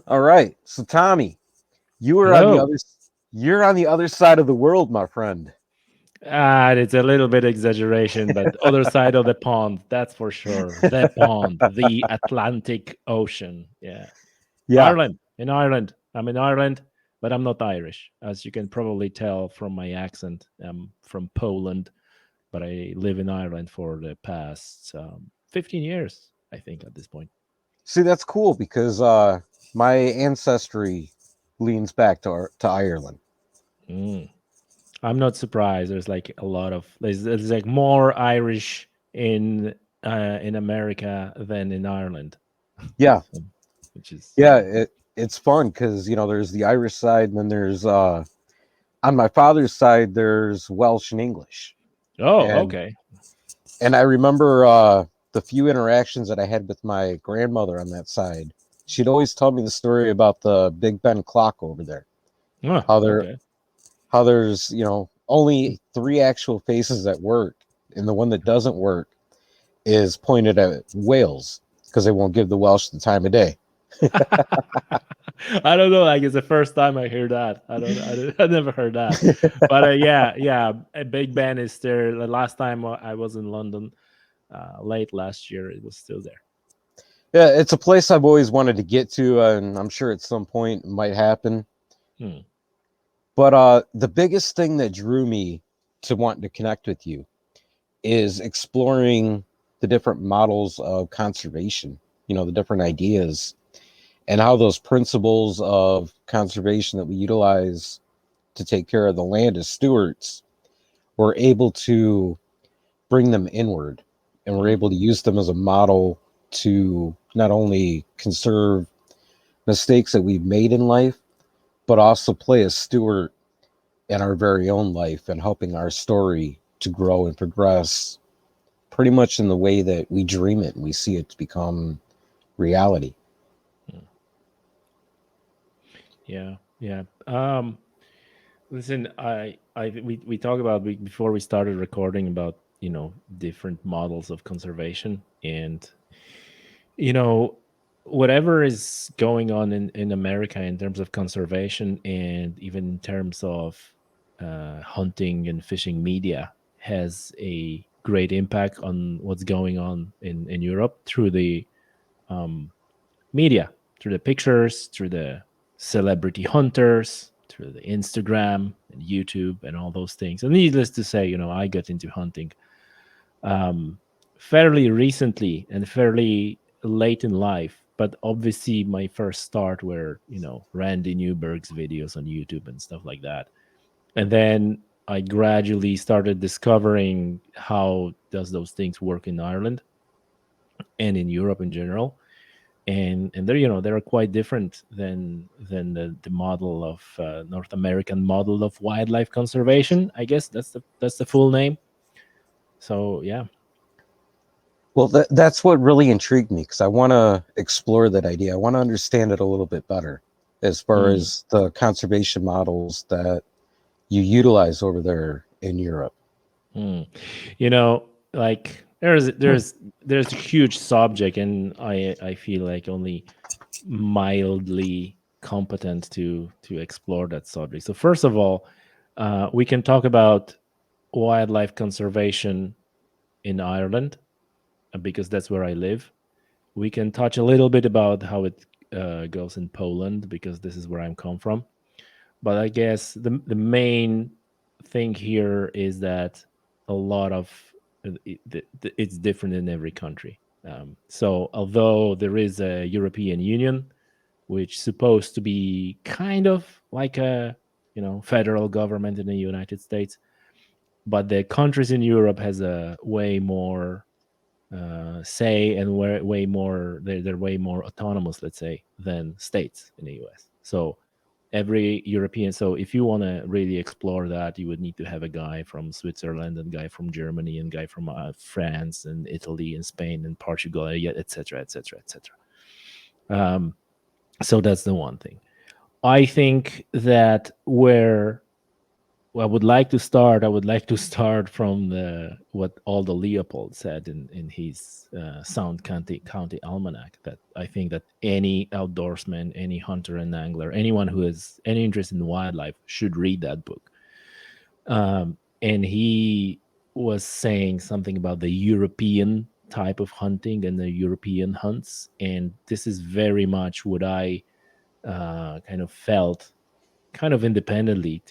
All right. So Tommy, you are on the Hello. other you're on the other side of the world, my friend. It's a little bit exaggeration, but other side of the pond, that's for sure. The pond, the Atlantic Ocean. Yeah. Yeah. Ireland. In Ireland. I'm in Ireland, but I'm not Irish, as you can probably tell from my accent. I'm from Poland, but I live in Ireland for the past 15 years, I think, at this point. See, that's cool because my ancestry leans back to Ireland. Mm. I'm not surprised. There's like a lot of there's like more Irish in America than in Ireland, Yeah. So, which is Yeah, it's fun cuz there's the Irish side and then there's on my father's side there's Welsh and English. oh, And okay. and I remember the few interactions that I had with my grandmother on that side. She'd always tell me the story about the Big Ben clock over there. Oh, How there okay. how there's only three actual faces that work, and the one that doesn't work is pointed at Wales because they won't give the Welsh the time of day. I don't know. Like it's the first time I hear that. I never heard that. But yeah, yeah. Big Ben is there. The last time I was in London, late last year, it was still there. Yeah, it's a place I've always wanted to get to, and I'm sure at some point it might happen. Hmm. But the biggest thing that drew me to wanting to connect with you is exploring the different models of conservation. The different ideas and how those principles of conservation that we utilize to take care of the land as stewards, we're able to bring them inward and we're Hmm. able to use them as a model to not only conserve mistakes that we've made in life, but also play a steward in our very own life and helping our story to grow and progress pretty much in the way that we dream it and we see it to become reality. Hmm. Yeah, yeah. Listen, we talked about before we started recording about different models of conservation, and you know whatever is going on in America in terms of conservation, and even in terms of hunting and fishing media, has a great impact on what's going on in Europe through the um, media, through the pictures, through the celebrity hunters, through the Instagram and YouTube and all those things. And needless to say, I got into hunting um, fairly recently and fairly late in life. But obviously, my first start were Randy Newberg's videos on YouTube and stuff like that. And then I gradually started discovering how does those things work in Ireland and in Europe in general, and they're they're quite different than the model of North American model of wildlife conservation. I guess that's the full name. So yeah. Well, that's what really intrigued me because I want to explore that idea. I want to understand it a little bit better as far Mm, as the conservation models that you utilize over there in Europe. mm. You know, like there's a huge subject, and I feel like only mildly competent to explore that subject. So first of all, we can talk about wildlife conservation in Ireland, because that's where I live. We can touch a little bit about how it goes in Poland, because this is where I'm come from. But I guess the main thing here is that a lot of it's different in every country. So although there is a European Union, which supposed to be kind of like a federal government in the United States, but the countries in Europe has a way more say, and way more they're way more autonomous, let's say, than states in the US. So every European, so if you want to really explore that, you would need to have a guy from Switzerland and guy from Germany and guy from France and Italy and Spain and Portugal, yeah, etc., etc., etc. So that's the one thing. I think that where I would like to start. I would like to start from the what Aldo Leopold said in his Sound County Almanac. That I think that any outdoorsman, any hunter and angler, anyone who has any interest in wildlife should read that book. And he was saying something about the European type of hunting and the European hunts, and this is very much what I kind of felt kind of independently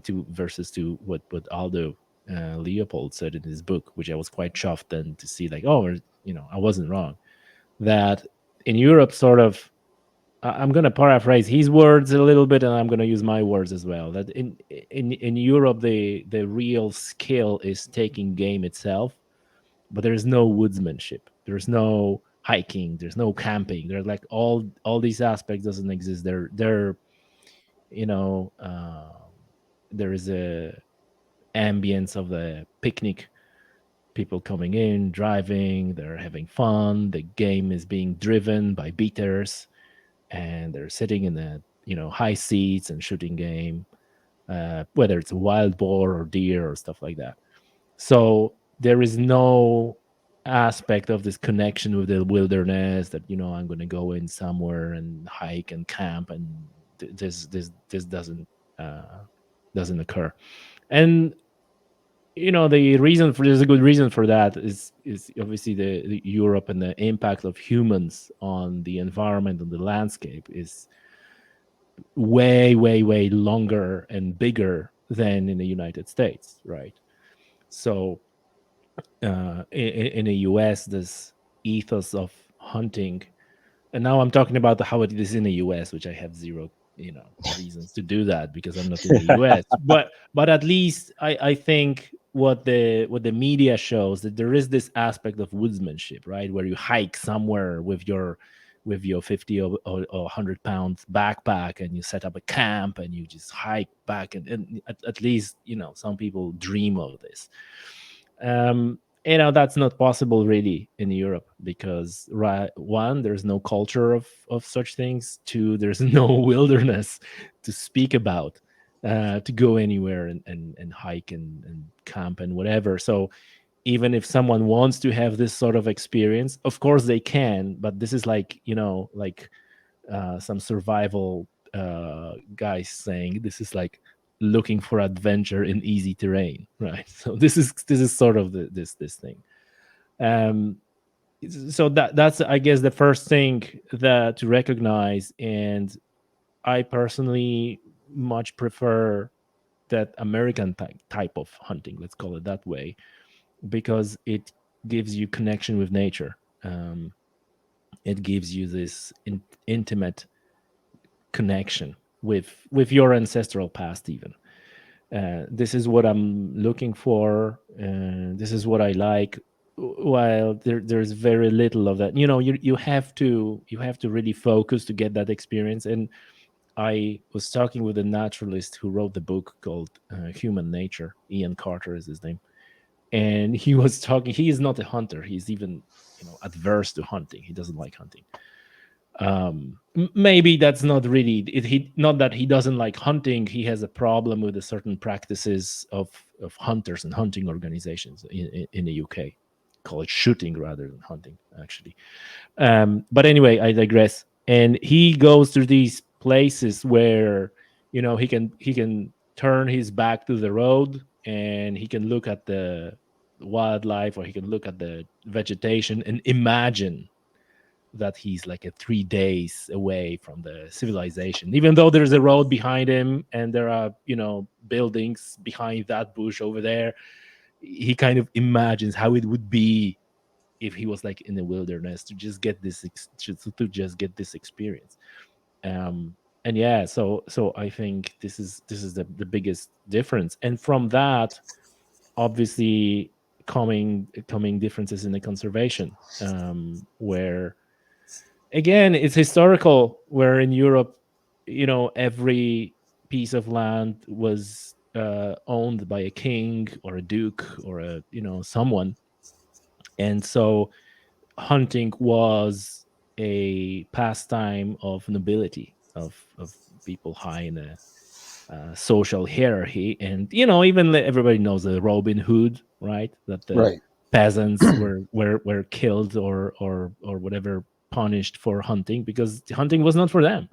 to versus to what Aldo Leopold said in his book, which I was quite chuffed then to see, like, oh, I wasn't wrong. That in Europe, sort of, I'm going to paraphrase his words a little bit, and I'm going to use my words as well. That in Europe, the real skill is taking game itself, but there's no woodsmanship. There's no hiking. There's no camping. There's like all these aspects doesn't exist. They're you know there is a ambience of the picnic, people coming in, driving, they're having fun, the game is being driven by beaters, and they're sitting in the high seats and shooting game, whether it's a wild boar or deer or stuff like that. So there is no aspect of this connection with the wilderness that I'm going to go in somewhere and hike and camp, and this doesn't occur. And the reason for there's a good reason for that is obviously the Europe, and the impact of humans on the environment and the landscape is way, way, way longer and bigger than in the United States, right? So in the US, this ethos of hunting, and now I'm talking about how it is in the US, which I have zero reasons to do that because I'm not in the US. But at least I think what the media shows, that there is this aspect of woodsmanship, right, where you hike somewhere with your 50 or 100 pounds backpack, and you set up a camp and you just hike back, and at least some people dream of this. That's not possible really in Europe because, right, one, there's no culture of such things. Two, there's no wilderness to speak about, to go anywhere and hike and camp and whatever. So even if someone wants to have this sort of experience, of course they can, but this is like some survival guys saying this is like looking for adventure in easy terrain, right? So this is sort of this thing. um so that's, I guess, the first thing that to recognize. And I personally much prefer that American type of hunting, let's call it that way, because it gives you connection with nature. It gives you this intimate connection with your ancestral past even. This is what I'm looking for, this is what I like. While there's very little of that, you have to really focus to get that experience. And I was talking with a naturalist who wrote the book called Human Nature. Ian Carter is his name. And he was talking, he is not a hunter, he's even adverse to hunting, he doesn't like hunting. Maybe that's not really it, he not that he doesn't like hunting, he has a problem with the certain practices of hunters and hunting organizations in the UK. Call it shooting rather than hunting, actually. But anyway, I digress. And he goes to these places where he can turn his back to the road, and he can look at the wildlife, or he can look at the vegetation and imagine that he's like a 3 days away from the civilization, even though there's a road behind him and there are buildings behind that bush over there. He kind of imagines how it would be if he was like in the wilderness, to just get this to just get this experience. And yeah, so I think this is the biggest difference. And from that, obviously, coming differences in the conservation, where again it's historical, where in Europe every piece of land was owned by a king or a duke or a someone. And so hunting was a pastime of nobility, of people high social hierarchy. And even everybody knows the Robin Hood, right? That the Right. peasants were killed or whatever, punished for hunting, because hunting was not for them.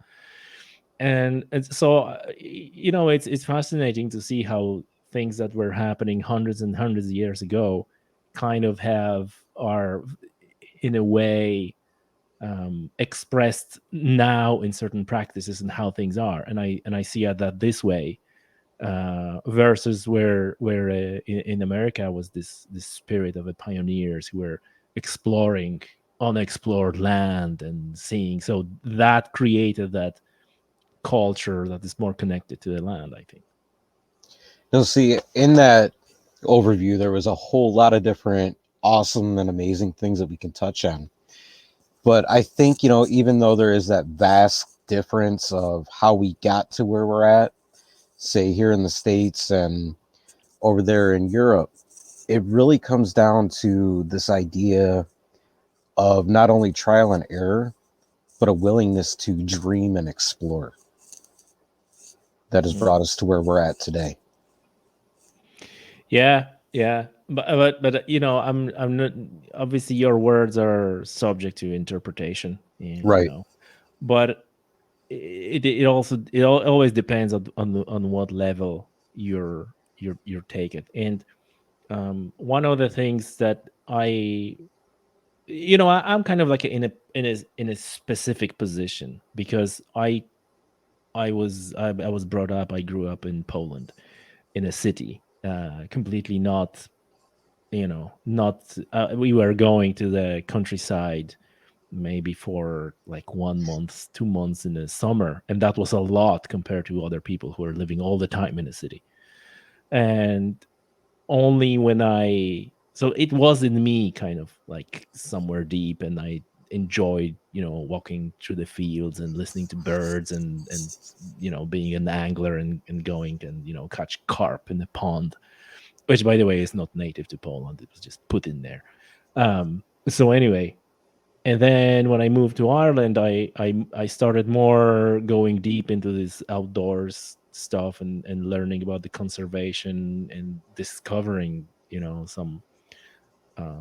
And so it's fascinating to see how things that were happening hundreds and hundreds of years ago kind of have are in a way expressed now in certain practices and how things are. And I see it that this way, versus where in America was this spirit of the pioneers who were exploring unexplored land and seeing. So that created that culture that is more connected to the land, I think. You'll see in that overview, there was a whole lot of different awesome and amazing things that we can touch on. But I think, even though there is that vast difference of how we got to where we're at, say here in the States and over there in Europe, it really comes down to this idea of not only trial and error, but a willingness to dream and explore that has Mm. brought us to where we're at today. Yeah, yeah, but I'm not, obviously your words are subject to interpretation, Right. but it also always depends on what level you're taking. And one of the things that I'm kind of like in a specific position, because I was brought up, I grew up in Poland, in a city, completely not, not we were going to the countryside maybe for like 1 month, 2 months in the summer, and that was a lot compared to other people who are living all the time in a city. And only when I so it was in me, kind of like somewhere deep, and I enjoyed walking through the fields and listening to birds, and being an angler, and going and catch carp in the pond, which by the way is not native to Poland, it was just put in there. So anyway, and then when I moved to Ireland, I started more going deep into this outdoors stuff, and learning about the conservation, and discovering some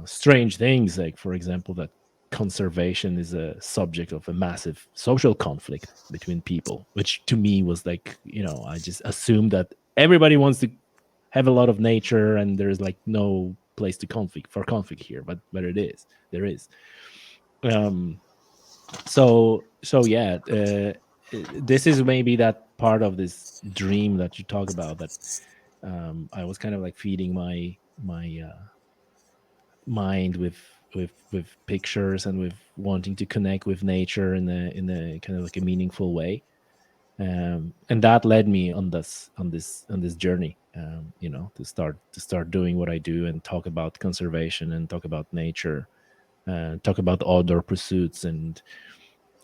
strange things, like for example that conservation is a subject of a massive social conflict between people, which to me was like, I just assumed that everybody wants to have a lot of nature, and there's like no place to conflict here, but it is, there is. um so yeah, this is maybe that part of this dream that you talk about, that I was kind of like feeding my mind with pictures, and with wanting to connect with nature in a kind of like a meaningful way. And that led me on this journey, to start doing what I do, and talk about conservation, and talk about nature, talk about outdoor pursuits. And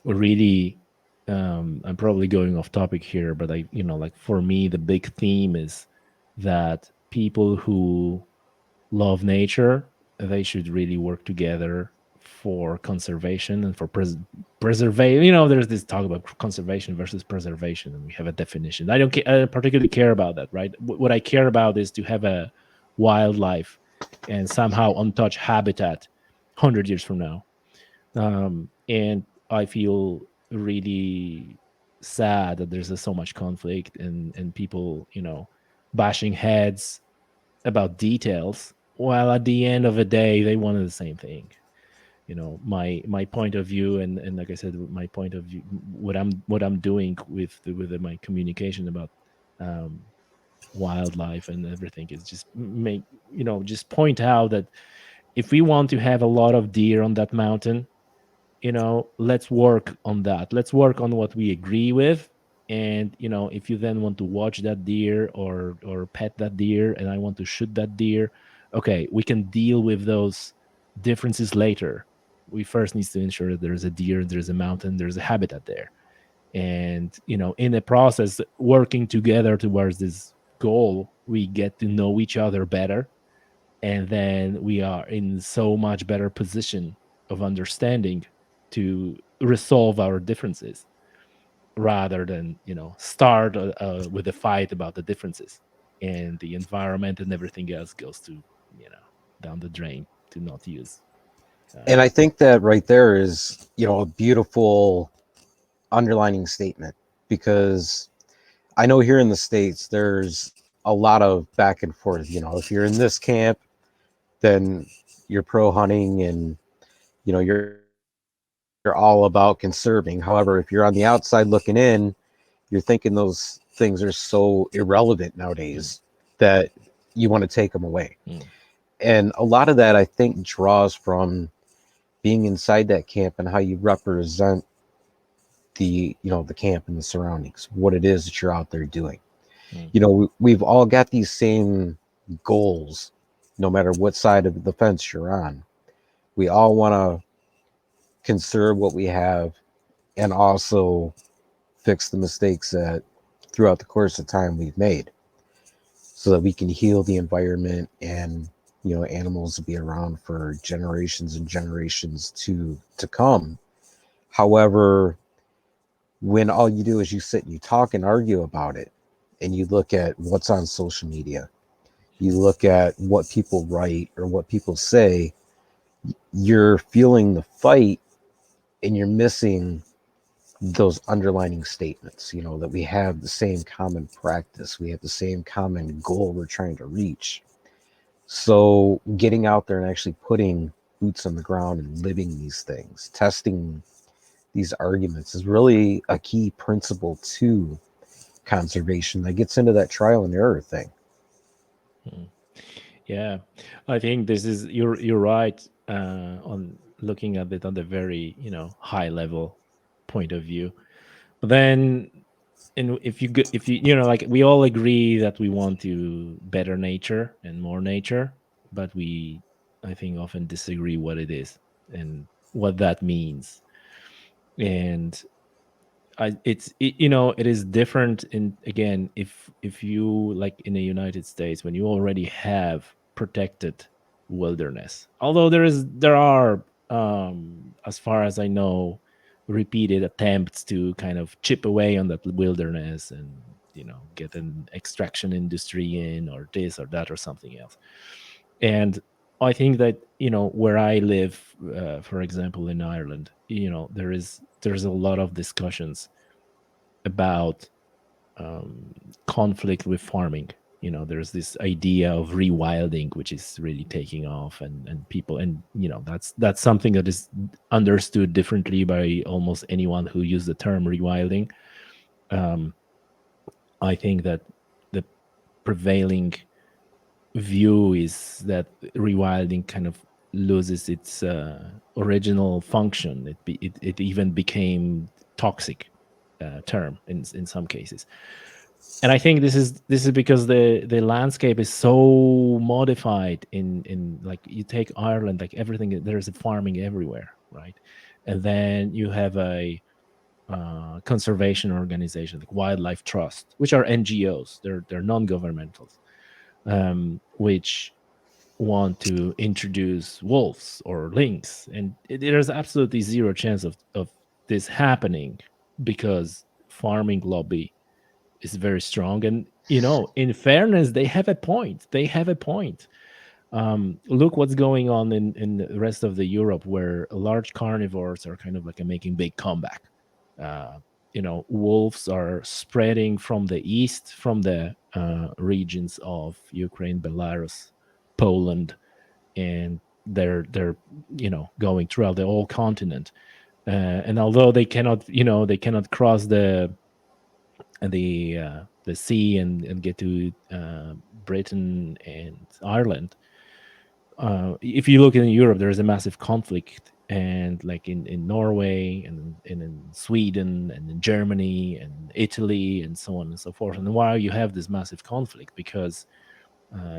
really, I'm probably going off topic here, but like for me the big theme is that people who love nature, they should really work together for conservation and for preservation. There's this talk about conservation versus preservation, and we have a definition. I don't particularly care about that, right? What I care about is to have a wildlife and somehow untouched habitat 100 years from now. And I feel really sad that there's so much conflict, and people, bashing heads about details, while at the end of the day they wanted the same thing. My point of view, and like I said, my point of view, what I'm doing with my communication about um, wildlife and everything, is just make just point out that if we want to have a lot of deer on that mountain, let's work on that, let's work on what we agree with. And if you then want to watch that deer, or pet that deer, and I want to shoot that deer, okay, we can deal with those differences later. We first need to ensure that there's a deer, there's a mountain, there's a habitat there. And in the process, working together towards this goal, we get to know each other better, and then we are in so much better position of understanding to resolve our differences. rather than start with a fight about the differences, and the environment and everything else goes to down the drain to not use. And um, I think that right there is, a beautiful underlining statement, because I know here in the States, there's a lot of back and forth. If you're in this camp, then you're pro hunting, and, you're all about conserving. However, if you're on the outside looking in, you're thinking those things are so irrelevant nowadays mm, that you want to take them away. mm, And a lot of that, I think, draws from being inside that camp and how you represent the camp and the surroundings, what it is that you're out there doing. mm, We've all got these same goals, no matter what side of the fence you're on. We all want to conserve what we have, and also fix the mistakes that throughout the course of time we've made, so that we can heal the environment, and animals will be around for generations and generations to come. However, when all you do is you sit and you talk and argue about it, and you look at what's on social media, you look at what people write or what people say, you're feeling the fight, and you're missing those underlining statements, that we have the same common practice, we have the same common goal we're trying to reach. So getting out there and actually putting boots on the ground and living these things, testing these arguments, is really a key principle to conservation that gets into that trial and error thing. mm. Yeah, I think this is you're right on looking at it on the very high level point of view. But then, and if you like, we all agree that we want to better nature and more nature, but we, I think, often disagree what it is and what that means. And it is different in, again, if you, like in the United States, when you already have protected wilderness, although there are, as far as I know, repeated attempts to kind of chip away on that wilderness and get an extraction industry in, or this or that or something else. And I think that where I live, for example, in Ireland, there's a lot of discussions about um, conflict with farming. There's this idea of rewilding, which is really taking off, and people, and that's something that is understood differently by almost anyone who used the term rewilding. um, I think that the prevailing view is that rewilding kind of loses its original function. It even became toxic term in some cases. And I think this is because the landscape is so modified in, like, you take Ireland, like everything, there's a farming everywhere, right? And then you have a conservation organization like Wildlife Trust, which are NGOs. They're non-governmentals, which want to introduce wolves or lynx, and there's absolutely zero chance of this happening, because farming lobby is very strong. And in fairness, they have a point. Look what's going on in the rest of the Europe, where large carnivores are kind of like making big comeback. uh, wolves are spreading from the east, from the regions of Ukraine, Belarus, Poland, and they're going throughout the whole continent. And although they cannot cross the sea and get to Britain and Ireland. If you look in Europe, there is a massive conflict, and like in Norway and in Sweden and in Germany and Italy and so on and so forth. And why you have this massive conflict? Because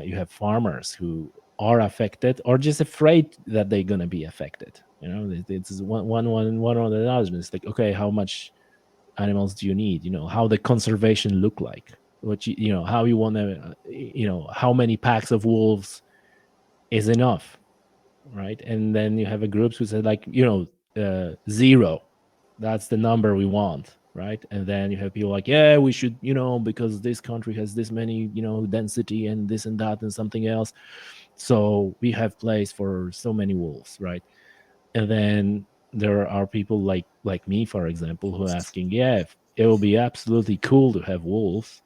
you have farmers who are affected or just afraid that they're going to be affected. It's one or the other. It's like, okay, how much animals do you need? How the conservation look like? What how you want to, how many packs of wolves is enough, right? And then you have a groups who said, like, zero. That's the number we want. right? And then you have people like, yeah, we should, because this country has this many, density and this and that and something else, so we have place for so many wolves, right? And then there are people like me, for example, who are asking, yeah, it will be absolutely cool to have wolves,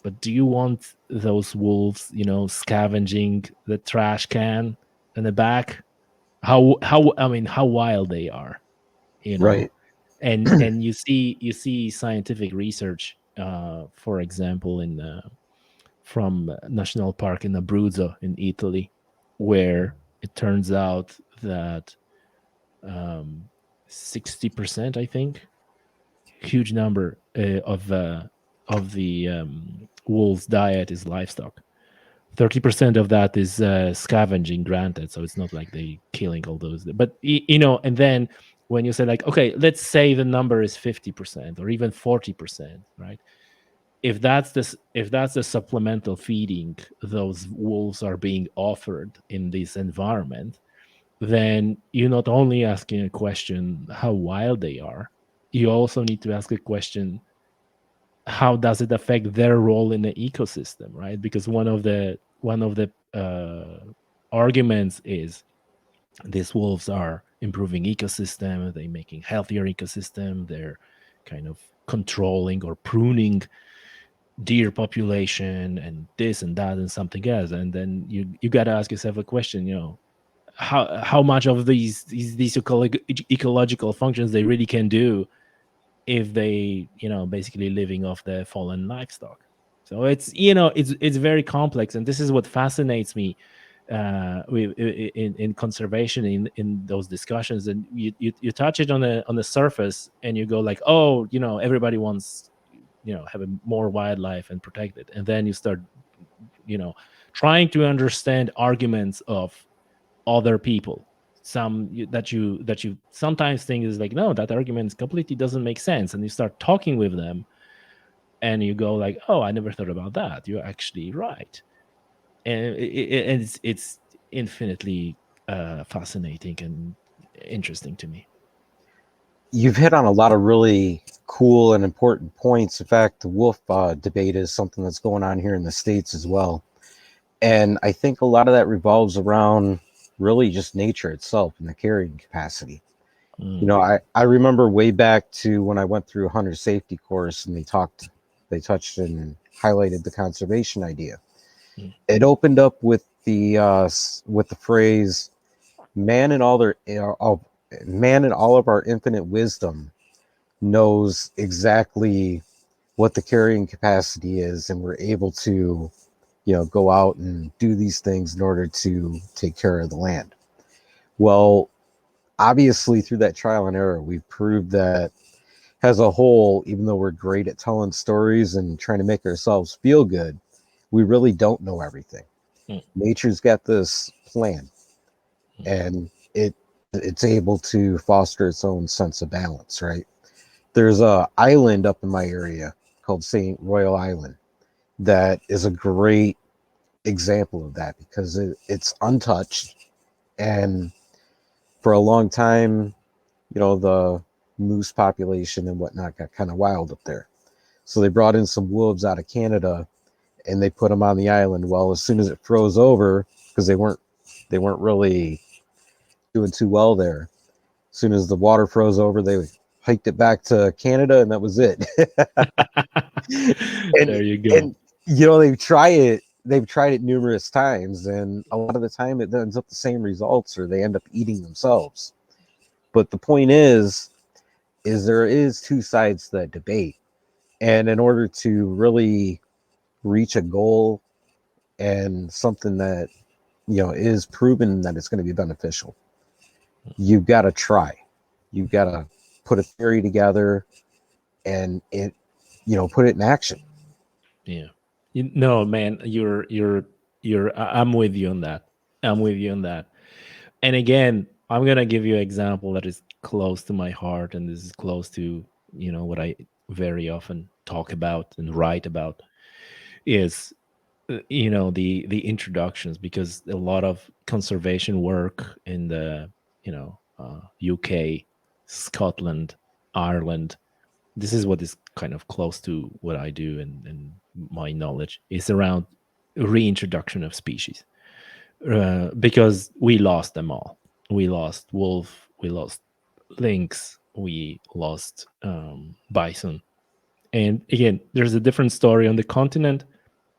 but do you want those wolves, scavenging the trash can in the back? How I mean, how wild they are, you know? Right. And you see scientific research, for example, in from national park in Abruzzo in Italy, where it turns out that um, 60%, I think, huge number of the wolves' diet is livestock. 30% of that is scavenging, granted, so it's not like they killing all those, but and then when you say like, okay, let's say the number is 50% or even 40%, right? If that's the supplemental feeding those wolves are being offered in this environment, then you're not only asking a question how wild they are, you also need to ask a question, how does it affect their role in the ecosystem, right? Because one of the arguments is these wolves are improving ecosystem, they making healthier ecosystem, they're kind of controlling or pruning deer population and this and that and something else. And then you got to ask yourself a question, how much of these ecological functions they really can do if they basically living off the fallen livestock. So it's very complex, and this is what fascinates me in conservation, in those discussions. And you touch it on the surface, and you go like, oh, everybody wants have a more wildlife and protect it, and then you start you know trying to understand arguments of other people, that you sometimes think is like, no, that argument completely doesn't make sense, and you start talking with them, and you go like, oh, I never thought about that, you're actually right. And it's infinitely fascinating and interesting to me. You've hit on a lot of really cool and important points. In fact, the wolf debate is something that's going on here in the States as well. And I think a lot of that revolves around really just nature itself and the carrying capacity. Mm, I remember way back to when I went through a hunter safety course, and they touched and highlighted the conservation idea. mm, It opened up with the phrase, "Man in all their all, man in all of our infinite wisdom knows exactly what the carrying capacity is, and we're able to, go out and do these things in order to take care of the land." Well, obviously, through that trial and error, we've proved that as a whole, even though we're great at telling stories and trying to make ourselves feel good, we really don't know everything. mm, Nature's got this plan, mm, and it's able to foster its own sense of balance, right? There's a island up in my area called St. Royal Island that is a great example of that, because it's untouched, and for a long time, the moose population and whatnot got kind of wild up there. So they brought in some wolves out of Canada, and they put them on the island. Well, as soon as it froze over, because they weren't really doing too well there. As soon as the water froze over, they hiked it back to Canada, and that was it. and there you go. and they've tried it numerous times, and a lot of the time it ends up the same results, or they end up eating themselves. But the point is there is two sides to that debate, and in order to really reach a goal and something that is proven that it's going to be beneficial, you've got to try. You've got to put a theory together, and put it in action. Yeah. No, man, I'm with you on that. I'm with you on that. And again, I'm gonna give you an example that is close to my heart, and this is close to what I very often talk about and write about, is the introductions, because a lot of conservation work in the UK, Scotland, Ireland, this is what is kind of close to what I do, and my knowledge is around reintroduction of species, because we lost them all. We lost wolf, we lost lynx, we lost bison. And again, there's a different story on the continent,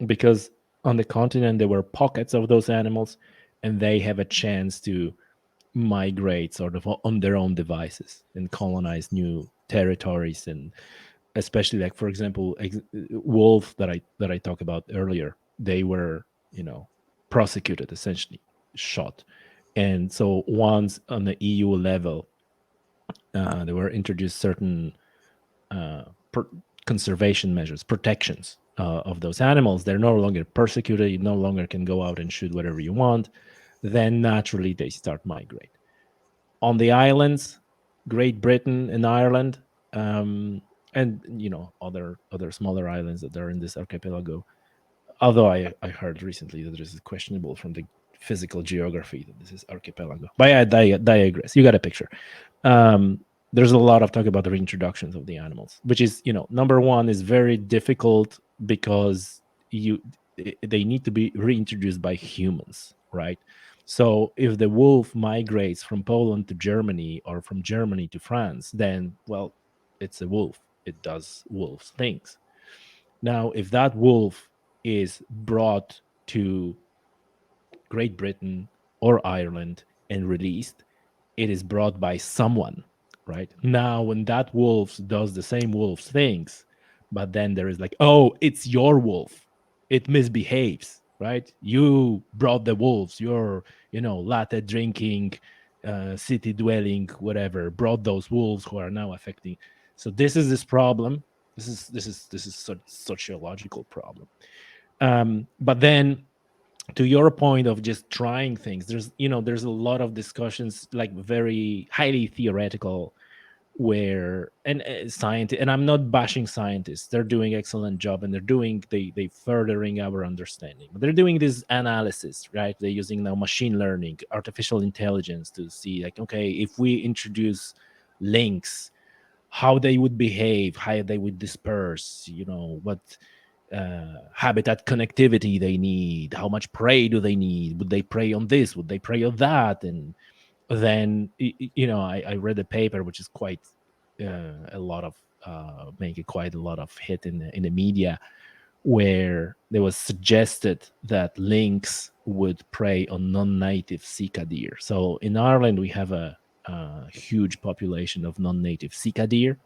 because on the continent there were pockets of those animals, and they have a chance to migrate sort of on their own devices and colonize new territories. And especially, like, for example, wolf that I talked about earlier, they were, prosecuted, essentially shot. And so once on the EU level, there were introduced certain uh, per- conservation measures, protections of those animals. They're no longer persecuted. You no longer can go out and shoot whatever you want. Then naturally they start migrate. On the islands, Great Britain and Ireland, and other smaller islands that are in this archipelago. Although I heard recently that this is questionable from the physical geography that this is archipelago. But I digress. You got a picture. Um, there's a lot of talk about the reintroductions of the animals, which is, number one, is very difficult because you they need to be reintroduced by humans, right? So if the wolf migrates from Poland to Germany or from Germany to France, then, well, it's a wolf. It does wolf things. Now, if that wolf is brought to Great Britain or Ireland and released, it is brought by someone, right? Now, when that wolf does the same wolf's things, but then there is like, oh, it's your wolf. It misbehaves, right? You brought the wolves. You're, latte drinking, city dwelling, whatever, brought those wolves who are now affecting. So this problem. This is sociological problem. But then, to your point of just trying things, there's a lot of discussions, like very highly theoretical, where, and scientists, and I'm not bashing scientists, they're doing excellent job, and they furthering our understanding, but they're doing this analysis, right? They're using now machine learning, artificial intelligence, to see, like, okay, if we introduce links, how they would behave, how they would disperse, what habitat connectivity they need, how much prey do they need, would they prey on this, would they prey on that. And then, I read a paper which is quite a lot of making quite a lot of hit in the media, where there was suggested that lynx would prey on non-native Sika deer. So in Ireland we have a huge population of non-native Sika deer.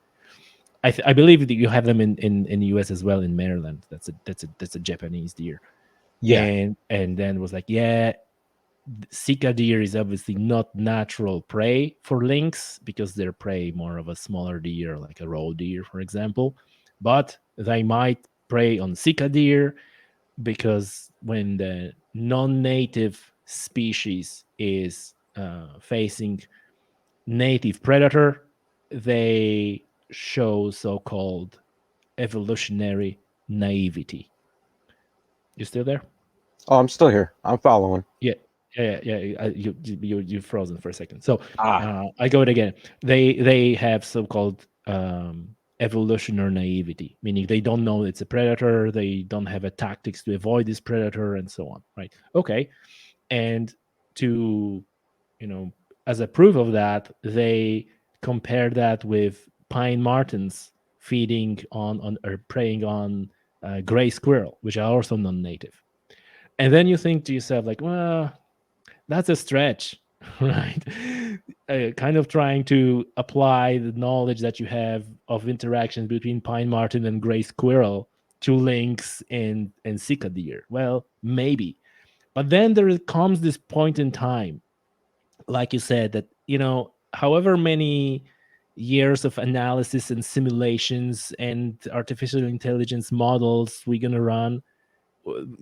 I believe that you have them in the US as well, in Maryland. That's a Japanese deer. Yeah. And then was like, yeah, Sika deer is obviously not natural prey for lynx, because they're prey more of a smaller deer, like a roe deer, for example. But they might prey on Sika deer, because when the non-native species is facing native predator, they show so-called evolutionary naivety. You still there? Oh, I'm still here. I'm following. Yeah, yeah. You frozen for a second. So Ah, I go it again. They have so-called evolutionary naivety, meaning they don't know it's a predator. They don't have a tactics to avoid this predator, and so on. Right? Okay. And to, you know, as a proof of that, they compare that with pine martens feeding on or preying on gray squirrel, which are also non-native. And then you think to yourself, like, well, that's a stretch, right? Kind of trying to apply the knowledge that you have of interactions between pine marten and gray squirrel to lynx and Sika deer. Well, maybe. But then there comes this point in time, like you said, that, however many years of analysis and simulations and artificial intelligence models we're going to run,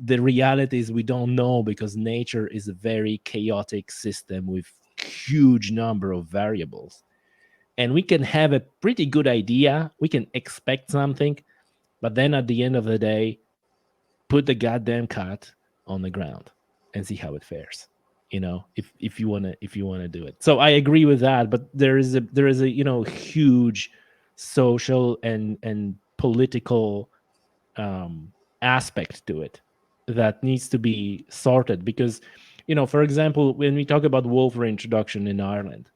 the reality is we don't know, because nature is a very chaotic system with huge number of variables, and we can have a pretty good idea, we can expect something, but then at the end of the day, put the goddamn cat on the ground and see how it fares. If you want to do it. So I agree with that, but there is a huge social and political aspect to it that needs to be sorted. Because, for example, when we talk about wolf reintroduction in Ireland,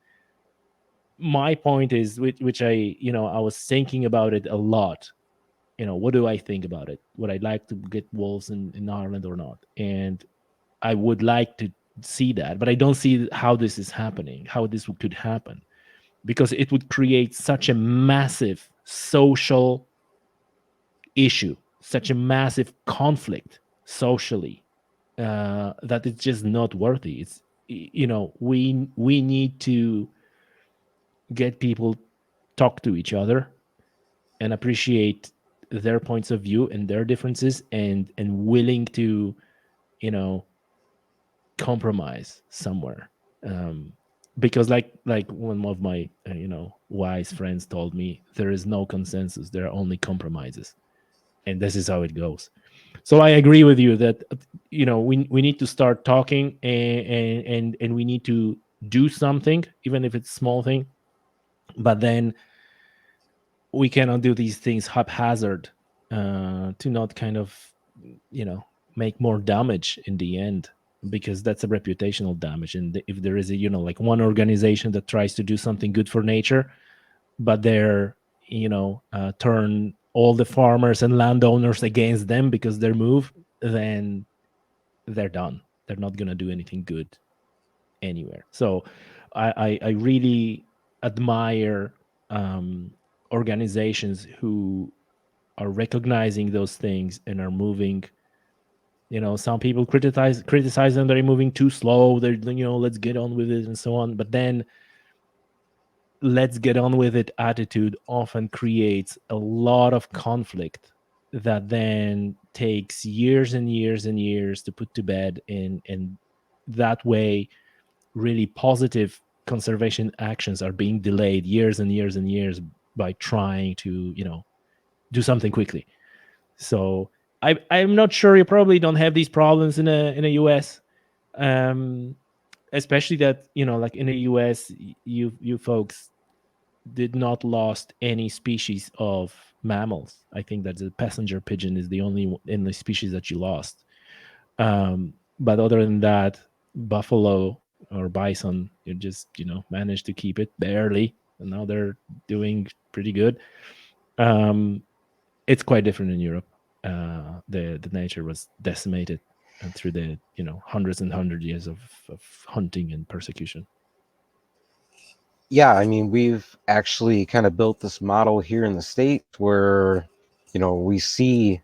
my point is, which I was thinking about it a lot. What do I think about it? Would I like to get wolves in Ireland or not? And I would like to see that, but I don't see how this is happening, how this could happen, because it would create such a massive social issue, such a massive conflict socially, that it's just not worthy. We need to get people talk to each other and appreciate their points of view and their differences, and willing to, you know compromise somewhere. Because, like one of my wise friends told me, there is no consensus, there are only compromises, and this is how it goes. So I agree with you that, we need to start talking, and we need to do something, even if it's a small thing. But then we cannot do these things haphazard, to not kind of, you know make more damage in the end, because that's a reputational damage. And if there is a, like, one organization that tries to do something good for nature, but they're, turn all the farmers and landowners against them because they're moved, then they're done. They're not going to do anything good anywhere. So I really admire, organizations who are recognizing those things and are moving. Some people criticize them, they're moving too slow, they're, let's get on with it and so on. But then, let's get on with it attitude often creates a lot of conflict that then takes years and years and years to put to bed. And that way, really positive conservation actions are being delayed years and years and years by trying to, do something quickly. So I'm not sure, you probably don't have these problems in a US, um, especially that, like in the US, you folks did not lost any species of mammals. I think that the passenger pigeon is the only species that you lost. But other than that, buffalo or bison, you just, managed to keep it barely, and now they're doing pretty good. Um, it's quite different in Europe. The nature was decimated, through the, hundreds and hundred years of hunting and persecution. Yeah, I mean, we've actually kind of built this model here in the States where, we see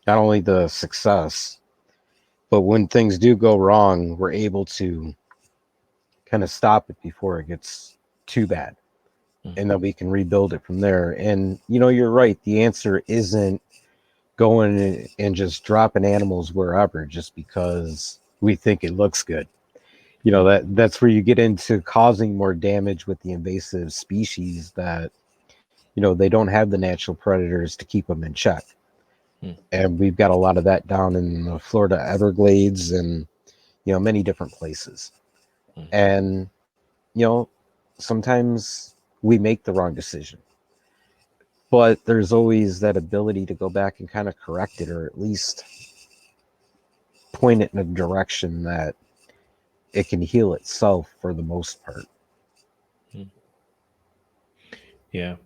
not only the success, but when things do go wrong, we're able to kind of stop it before it gets too bad. Mm. And then we can rebuild it from there. And, you're right. The answer isn't going and just dropping animals wherever just because we think it looks good. Mm. That's where you get into causing more damage with the invasive species that, they don't have the natural predators to keep them in check. Mm. And we've got a lot of that down in the Florida Everglades and, many different places. Mm. And, you know, sometimes we make the wrong decision, but there's always that ability to go back and kind of correct it, or at least point it in a direction that it can heal itself for the most part. Mm. Yeah,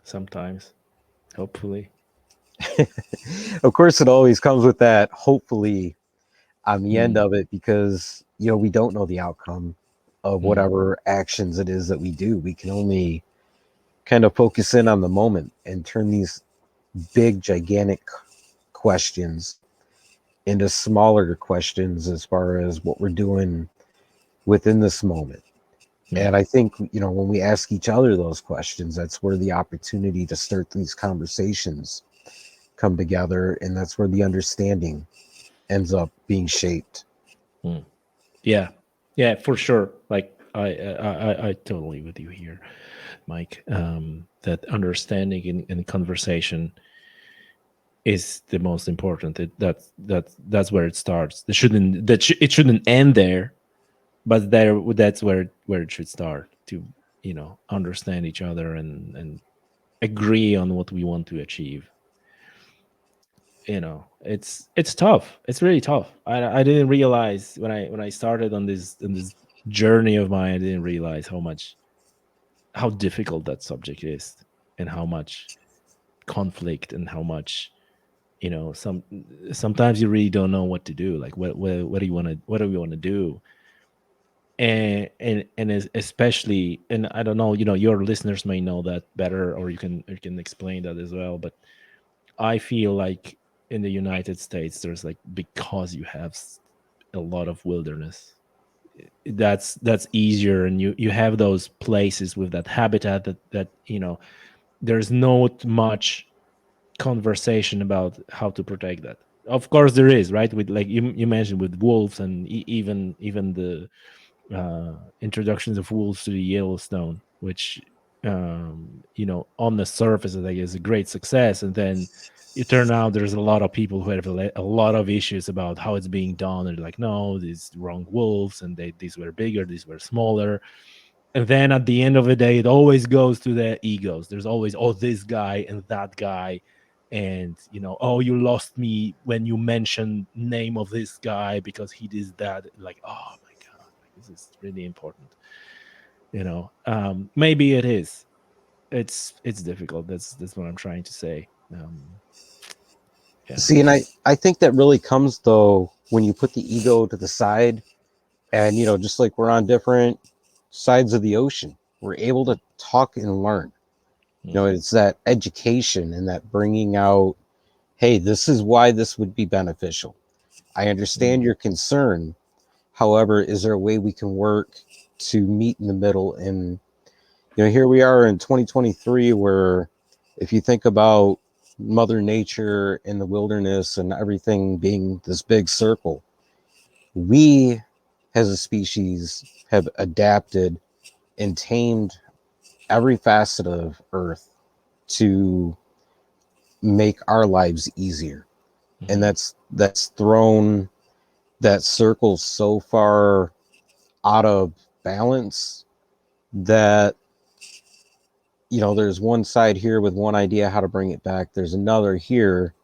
sometimes, hopefully. Of course, it always comes with that hopefully on the end Mm. of it, because we don't know the outcome of Mm. whatever actions it is that we do. We can only kind of focus in on the moment and turn these big gigantic questions into smaller questions as far as what we're doing within this moment. Mm. And I think, when we ask each other those questions, that's where the opportunity to start these conversations come together, and that's where the understanding ends up being shaped. Mm. Yeah, yeah, for sure. Like, I totally with you here, Mike. That understanding in conversation is the most important. That's where it starts. It shouldn't end there, but that's where it should start, to understand each other, and agree on what we want to achieve. It's tough. It's really tough. I didn't realize when I started on this journey of mine, I didn't realize how difficult that subject is, and how much conflict, and how much, sometimes you really don't know what to do. Like, what do you want to, what do we want to do? Especially, and I don't know, your listeners may know that better, or you can explain that as well. But I feel like in the United States, there's like, because you have a lot of wilderness, that's easier, and you have those places with that habitat, that there's not much conversation about how to protect that. Of course there is, right? With, like, you mentioned, with wolves, and even the introductions of wolves to the Yellowstone, which, on the surface, I think, is a great success, and then it turned out there's a lot of people who have a lot of issues about how it's being done. They're like, no, these wrong wolves, and these were bigger, these were smaller. And then at the end of the day, it always goes to the egos. There's always, oh, this guy and that guy, and oh, you lost me when you mentioned name of this guy because he did that. Like, oh my god, like, this is really important. Maybe it is. It's difficult. That's what I'm trying to say. Yeah. See, and I think that really comes though when you put the ego to the side, and just like we're on different sides of the ocean, we're able to talk and learn. Mm, It's that education and that bringing out, hey, this is why this would be beneficial. I understand mm, your concern. However, is there a way we can work to meet in the middle? And here we are in 2023, where if you think about Mother Nature and the wilderness and everything being this big circle, we as a species have adapted and tamed every facet of Earth to make our lives easier. And mhm, that's thrown that circle so far out of balance that there's one side here with one idea how to bring it back, there's another here,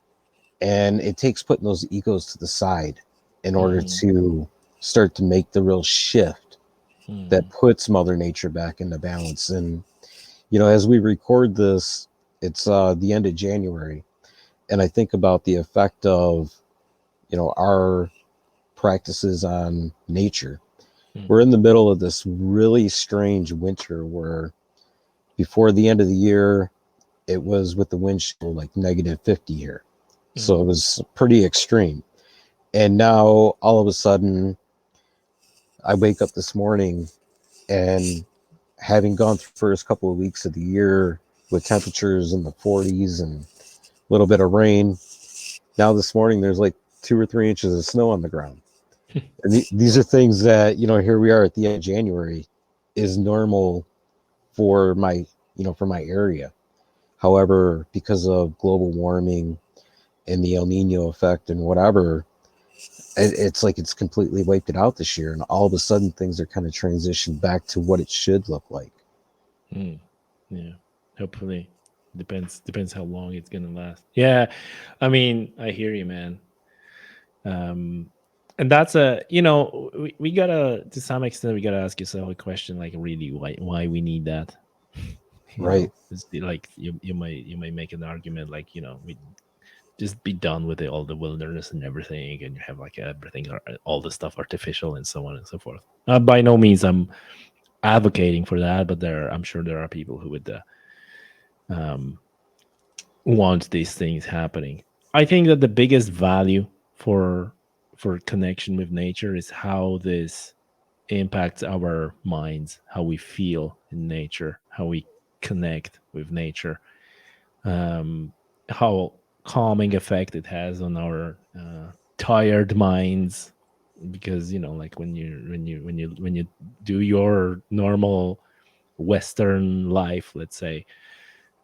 and it takes putting those egos to the side in order mhm, to start to make the real shift that mhm, puts Mother Nature back into balance. And as we record this, it's the end of January, and I think about the effect of our practices on nature. mm, We're in the middle of this really strange winter where before the end of the year, it was with the wind chill like -50 here. So mm, it was pretty extreme. And now all of a sudden, I wake up this morning and having gone through the first couple of weeks of the year with temperatures in the 40s and a little bit of rain, now this morning there's like 2 or 3 inches of snow on the ground. And these are things that, here we are at the end of January is normal for my area. However, because of global warming and the El Nino effect and whatever, it's like it's completely wiped it out this year. And all of a sudden, things are kind of transitioned back to what it should look like. mm. Yeah. Hopefully, depends how long it's gonna last. Yeah, I mean, I hear you, man. Um, and that's we gotta, to some extent, we gotta ask yourself a question, like, really, why we need that. Right. Like, you may make an argument, like, we just be done with all the wilderness and everything, and you have like everything, all the stuff artificial, and so on and so forth. By no means I'm advocating for that, but I'm sure there are people who would um, want these things happening. I think that the biggest value for connection with nature is how this impacts our minds, how we feel in nature, how we connect with nature, how calming effect it has on our tired minds. Because like, when you do your normal Western life, let's say,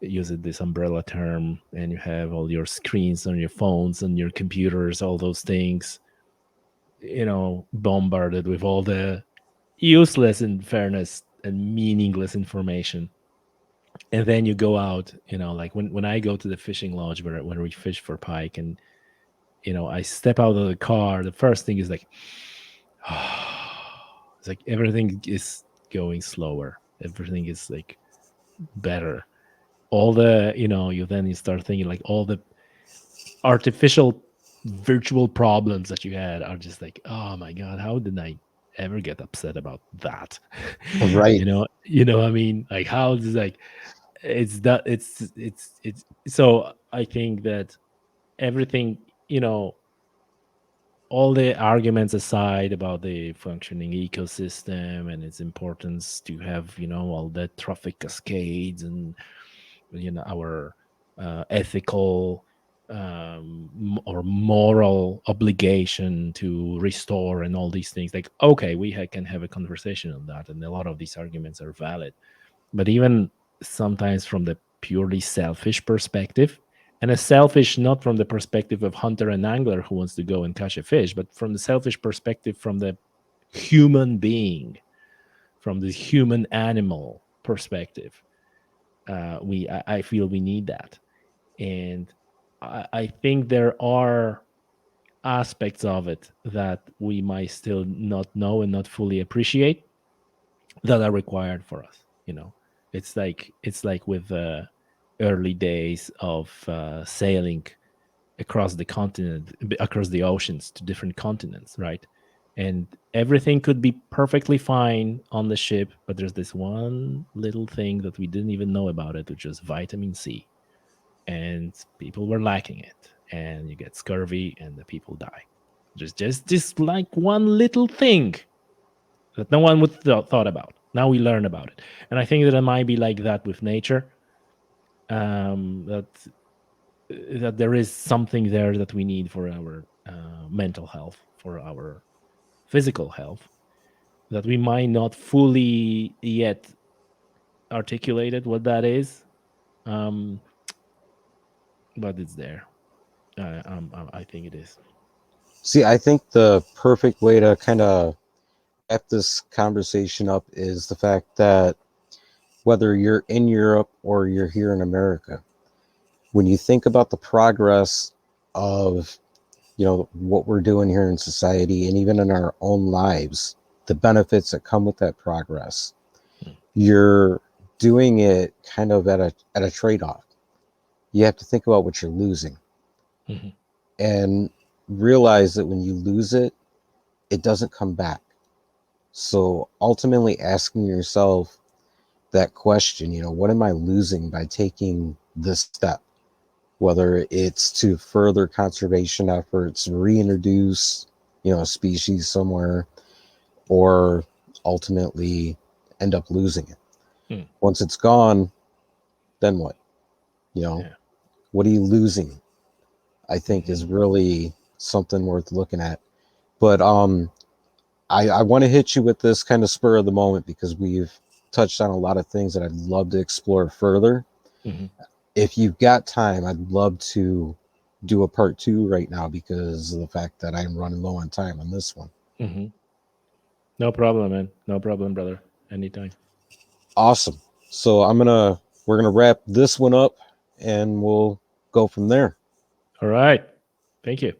using this umbrella term, and you have all your screens on your phones and your computers, all those things, bombarded with all the useless, in fairness, and meaningless information. And then you go out, like when I go to the fishing lodge where when we fish for pike, and I step out of the car, the first thing is like, it's like everything is going slower, everything is like better. All the, you start thinking like all the artificial virtual problems that you had are just like, oh my god, how did I ever get upset about that? Right. I mean, like how is like it's that it's so I think that everything, all the arguments aside about the functioning ecosystem and its importance to have, all the traffic cascades and, our ethical or moral obligation to restore and all these things, like, okay, we can have a conversation on that, and a lot of these arguments are valid. But even sometimes from the purely selfish perspective, and a selfish not from the perspective of hunter and angler who wants to go and catch a fish, but from the selfish perspective, from the human being, from the human animal perspective, I feel we need that. And I think there are aspects of it that we might still not know and not fully appreciate, that are required for us. It's like with the early days of sailing across the continent, across the oceans to different continents, right? And everything could be perfectly fine on the ship, but there's this one little thing that we didn't even know about it, which is vitamin C, and people were lacking it, and you get scurvy and the people die. Just like one little thing that no one would thought about. Now we learn about it, and I think that it might be like that with nature. That there is something there that we need for our mental health, for our physical health, that we might not fully yet articulated what that is, um, but it's there. I think it is. See, I think the perfect way to kind of wrap this conversation up is the fact that whether you're in Europe or you're here in America, when you think about the progress of, what we're doing here in society and even in our own lives, the benefits that come with that progress, you're doing it kind of at a trade-off. You have to think about what you're losing Mm-hmm. and realize that when you lose it, it doesn't come back. So ultimately asking yourself that question, what am I losing by taking this step? Whether it's to further conservation efforts, reintroduce, a species somewhere, or ultimately end up losing it. Mm. Once it's gone, then what? You know, Yeah. what are you losing? I think is Mm-hmm. really something worth looking at. But I want to hit you with this kind of spur of the moment because we've touched on a lot of things that I'd love to explore further. Mm-hmm. If you've got time, I'd love to do a part two right now because of the fact that I'm running low on time on this one. Mm-hmm. No problem, man. No problem, brother. Anytime. Awesome. So we're gonna wrap this one up and we'll go from there. All right. Thank you.